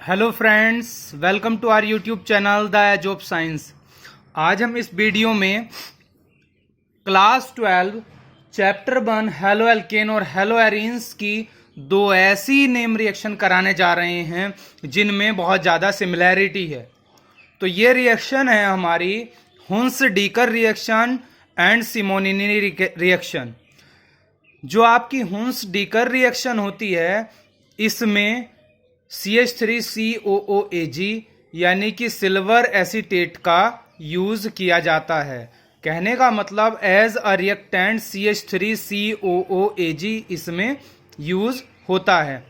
Hello friends, welcome to our YouTube channel the age of science. आज हम इस video में क्लास 12 चैप्टर 1 हेलो एल्केन और halo arenes की दो ऐसी नेम रिएक्शन कराने जा रहे हैं जिनमें बहुत ज़्यादा सिमिलैरिटी है। तो ये रिएक्शन है हमारी Hunsdiecker reaction and Simonini reaction. जो आपकी हुंस डीकर रिएक्शन होती है इसमें CH3COOAg यानी कि सिल्वर एसीटेट का यूज किया जाता है। कहने का मतलब एज अ रिएक्टेंट CH3COOAg इसमें यूज होता है।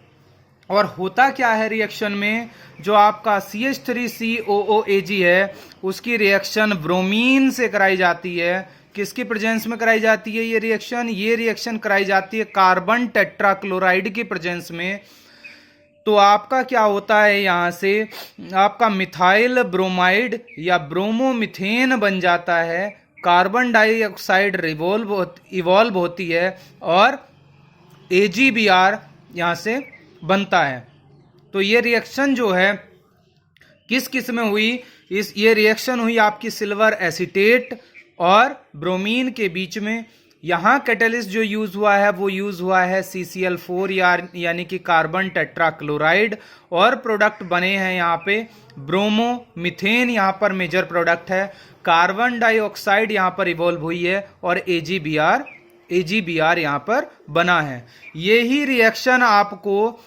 और होता क्या है रिएक्शन में, जो आपका CH3COOAg है उसकी रिएक्शन ब्रोमीन से कराई जाती है। किसकी प्रेजेंस में कराई जाती है ये रिएक्शन कराई जाती है कार्बन टेट्राक्लोराइड की प्रेजेंस में। तो आपका क्या होता है, यहाँ से आपका मिथाइल ब्रोमाइड या ब्रोमोमिथेन बन जाता है, कार्बन डाइऑक्साइड इवॉल्व होती है और AgBr यहाँ से बनता है। तो ये रिएक्शन जो है किस में हुई, ये रिएक्शन हुई आपकी सिल्वर एसीटेट और ब्रोमीन के बीच में। यहाँ कैटलिस्ट जो यूज हुआ है वो यूज हुआ है CCl4 यानी कि कार्बन टेट्राक्लोराइड, और प्रोडक्ट बने हैं यहाँ पे ब्रोमो मिथेन, यहाँ पर मेजर प्रोडक्ट है। कार्बन डाइऑक्साइड यहाँ पर इवॉल्व हुई है और AgBr यहाँ पर बना है। यही रिएक्शन आपको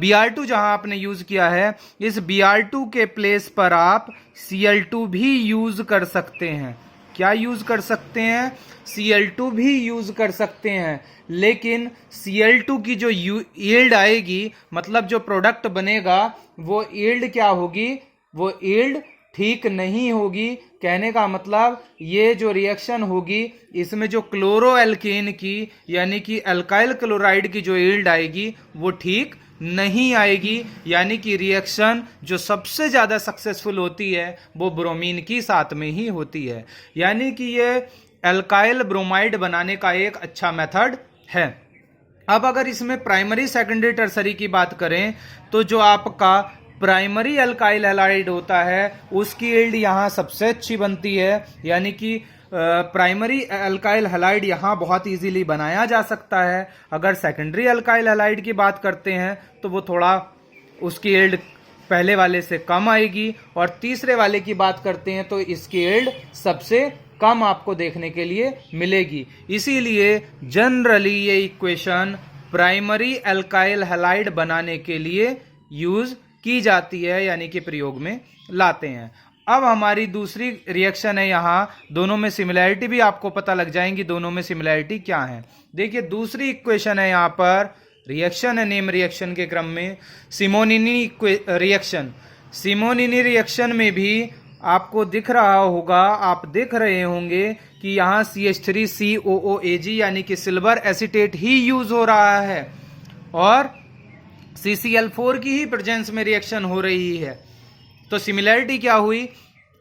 Br2 जहां आपने यूज किया है, इस Br2 के प्लेस पर आप Cl2 भी यूज कर सकते हैं। क्या यूज कर सकते हैं? Cl2 भी यूज कर सकते हैं। लेकिन Cl2 की जो यील्ड आएगी, मतलब जो प्रोडक्ट बनेगा, वो यील्ड क्या होगी? वो यील्ड ठीक नहीं होगी। कहने का मतलब ये जो रिएक्शन होगी इसमें जो क्लोरो एल्केन की यानी कि अल्काइल क्लोराइड की जो यील्ड आएगी वो ठीक नहीं आएगी। यानी कि रिएक्शन जो सबसे ज्यादा सक्सेसफुल होती है वो ब्रोमीन की साथ में ही होती है। यानी कि ये अल्काइल ब्रोमाइड बनाने का एक अच्छा मेथड है। अब अगर इसमें प्राइमरी सेकेंडरी टर्सरी की बात करें तो जो आपका प्राइमरी अल्काइल हैलाइड होता है उसकी यील्ड यहाँ सबसे अच्छी बनती है। यानी कि प्राइमरी अल्काइल हैलाइड यहाँ बहुत इजीली बनाया जा सकता है। अगर सेकेंडरी अल्काइल हैलाइड की बात करते हैं तो वो थोड़ा उसकी यील्ड पहले वाले से कम आएगी, और तीसरे वाले की बात करते हैं तो इसकी यील्ड सबसे कम आपको देखने के लिए मिलेगी। इसीलिए जनरली ये इक्वेशन प्राइमरी अल्काइल हैलाइड बनाने के लिए यूज की जाती है, यानी कि प्रयोग में लाते हैं। अब हमारी दूसरी रिएक्शन है, यहाँ दोनों में सिमिलैरिटी भी आपको पता लग जाएंगी। दोनों में सिमिलैरिटी क्या है देखिए। दूसरी इक्वेशन है यहाँ पर, रिएक्शन है नेम रिएक्शन के क्रम में सिमोनिनी रिएक्शन। सिमोनिनी रिएक्शन में भी आपको दिख रहा होगा, आप देख रहे होंगे कि यहाँ CH3COOAg यानी कि सिल्वर एसीटेट ही यूज हो रहा है और CCl4 की ही प्रेजेंस में रिएक्शन हो रही है। तो सिमिलैरिटी क्या हुई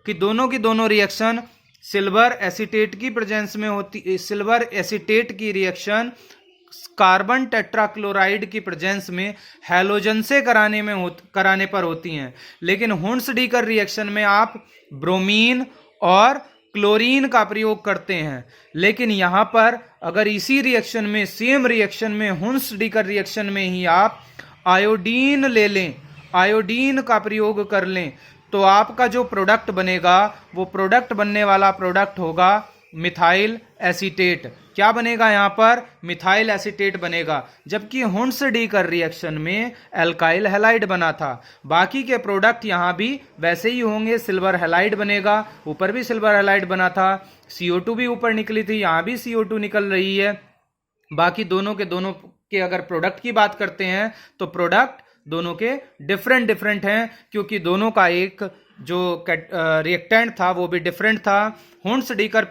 कि दोनों की दोनों रिएक्शन सिल्वर एसीटेट की प्रेजेंस में होती। सिल्वर एसीटेट की रिएक्शन कार्बन टेट्राक्लोराइड की प्रेजेंस में हैलोजन से कराने पर होती हैं। लेकिन हुंस डीकर रिएक्शन में आप ब्रोमीन और क्लोरीन का प्रयोग करते हैं। लेकिन यहां पर अगर इसी रिएक्शन में, सेम रिएक्शन में, हुंस डीकर रिएक्शन में ही आप आयोडीन ले लें, आयोडीन का प्रयोग कर लें, तो आपका जो प्रोडक्ट बनेगा वो प्रोडक्ट बनने वाला प्रोडक्ट होगा मिथाइल एसीटेट। क्या बनेगा यहाँ पर? मिथाइल एसीटेट बनेगा। जबकि हुंस डीकर रिएक्शन में अल्काइल हैलाइड बना था। बाकी के प्रोडक्ट यहाँ भी वैसे ही होंगे, सिल्वर हैलाइड बनेगा, ऊपर भी सिल्वर हैलाइड बना था, CO2 भी ऊपर निकली थी, यहाँ भी CO2 निकल रही है। बाकी दोनों के अगर प्रोडक्ट की बात करते हैं तो प्रोडक्ट दोनों के डिफरेंट हैं, क्योंकि दोनों का एक जो रिएक्टेंट था वो भी डिफरेंट था। हुंस डीकर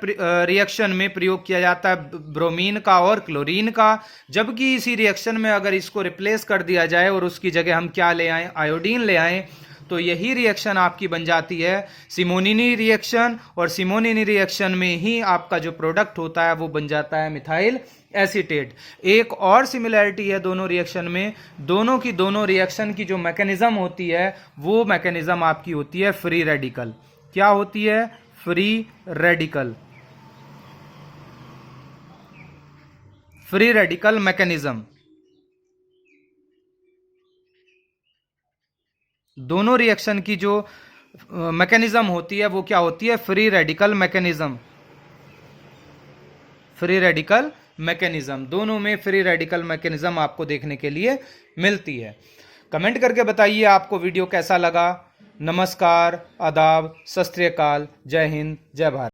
रिएक्शन में प्रयोग किया जाता है ब्रोमीन का और क्लोरीन का, जबकि इसी रिएक्शन में अगर इसको रिप्लेस कर दिया जाए और उसकी जगह हम क्या ले आए, आयोडीन ले आए, तो यही रिएक्शन आपकी बन जाती है सिमोनिनी रिएक्शन। और सिमोनिनी रिएक्शन में ही आपका जो प्रोडक्ट होता है वो बन जाता है मिथाइल एसीटेट। एक और सिमिलैरिटी है दोनों रिएक्शन में, दोनों की दोनों रिएक्शन की जो मैकेनिज्म होती है वो मैकेनिज्म आपकी होती है फ्री रेडिकल। क्या होती है? Free radical. Free radical mechanism. दोनों रिएक्शन की जो मैकेनिज्म होती है वो क्या होती है? Free radical mechanism. Free radical mechanism, दोनों में फ्री रेडिकल मैकेनिज्म आपको देखने के लिए मिलती है। कमेंट करके बताइए आपको वीडियो कैसा लगा। नमस्कार, आदाब, सत श्री अकाल, जय हिंद, जय भारत।